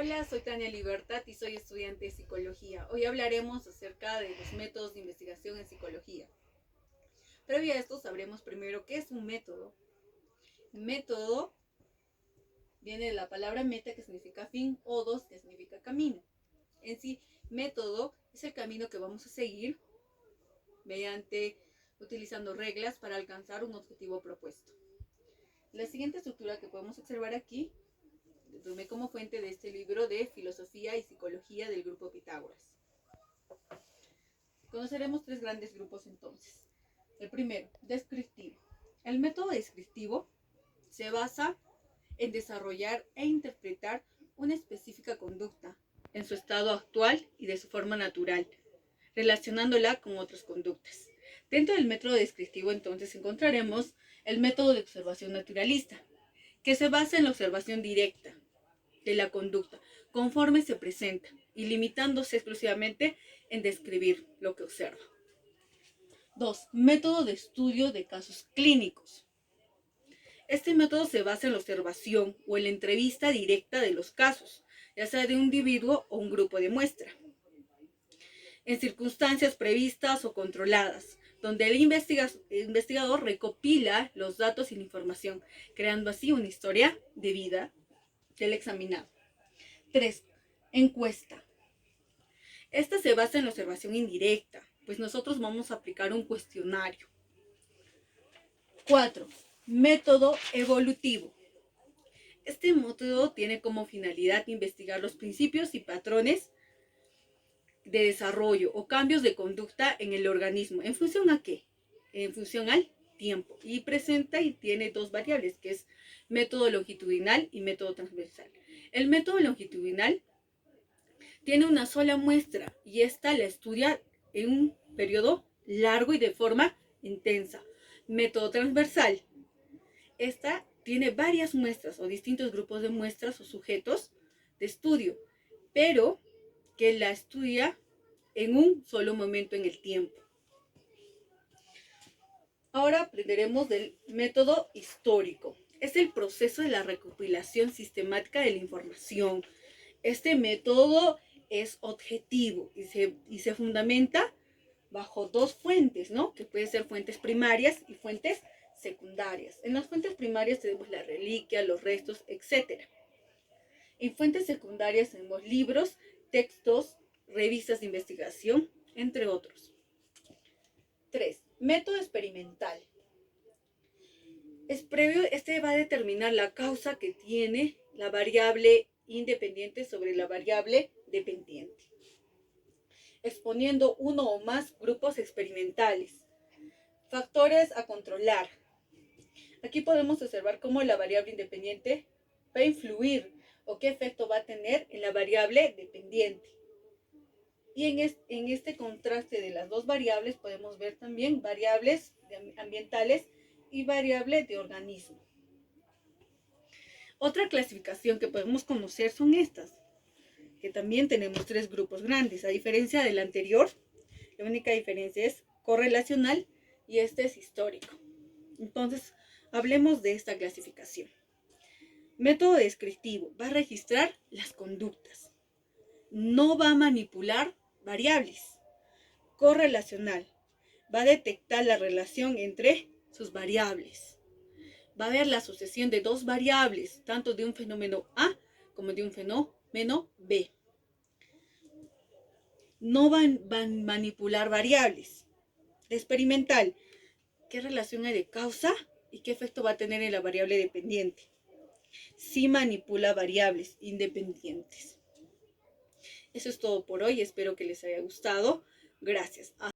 Hola, soy Tania Libertad y soy estudiante de psicología. Hoy hablaremos acerca de los métodos de investigación en psicología. Previo a esto, sabremos primero qué es un método. Método viene de la palabra meta, que significa fin, odos, que significa camino. En sí, método es el camino que vamos a seguir utilizando reglas para alcanzar un objetivo propuesto. La siguiente estructura que podemos observar aquí tomé como fuente de este libro de Filosofía y Psicología del Grupo Pitágoras. Conoceremos tres grandes grupos entonces. El primero, descriptivo. El método descriptivo se basa en desarrollar e interpretar una específica conducta en su estado actual y de su forma natural, relacionándola con otras conductas. Dentro del método descriptivo entonces encontraremos el método de observación naturalista, que se basa en la observación directa de la conducta conforme se presenta y limitándose exclusivamente en describir lo que observa. 2. Método de estudio de casos clínicos. Este método se basa en la observación o en la entrevista directa de los casos, ya sea de un individuo o un grupo de muestra, en circunstancias previstas o controladas, donde el investigador recopila los datos y la información, creando así una historia de vida del examinado. 3. Encuesta. Esta se basa en la observación indirecta, pues nosotros vamos a aplicar un cuestionario. 4. Método evolutivo. Este método tiene como finalidad investigar los principios y patrones de desarrollo o cambios de conducta en el organismo. ¿En función a qué? En función al tiempo. Y presenta y tiene dos variables, que es método longitudinal y método transversal. El método longitudinal tiene una sola muestra y esta la estudia en un periodo largo y de forma intensa. Método transversal. Esta tiene varias muestras o distintos grupos de muestras o sujetos de estudio, pero que la estudia en un solo momento en el tiempo. Ahora aprenderemos del método histórico. Es el proceso de la recopilación sistemática de la información. Este método es objetivo y se fundamenta bajo dos fuentes, ¿no? Que pueden ser fuentes primarias y fuentes secundarias. En las fuentes primarias tenemos la reliquia, los restos, etc. En fuentes secundarias tenemos libros, textos, revistas de investigación, entre otros. 3. Método experimental. Este va a determinar la causa que tiene la variable independiente sobre la variable dependiente, exponiendo uno o más grupos experimentales. Factores a controlar. Aquí podemos observar cómo la variable independiente va a influir o qué efecto va a tener en la variable dependiente. Y en este contraste de las dos variables podemos ver también variables ambientales y variables de organismo. Otra clasificación que podemos conocer son estas, que también tenemos tres grupos grandes. A diferencia del anterior, la única diferencia es correlacional y este es histórico. Entonces, hablemos de esta clasificación. Método descriptivo va a registrar las conductas. No va a manipular variables. Correlacional va a detectar la relación entre sus variables. Va a ver la asociación de dos variables, tanto de un fenómeno A como de un fenómeno B. No van a manipular variables. Experimental, ¿qué relación hay de causa y qué efecto va a tener en la variable dependiente? Sí manipula variables independientes. Eso es todo por hoy, espero que les haya gustado. Gracias.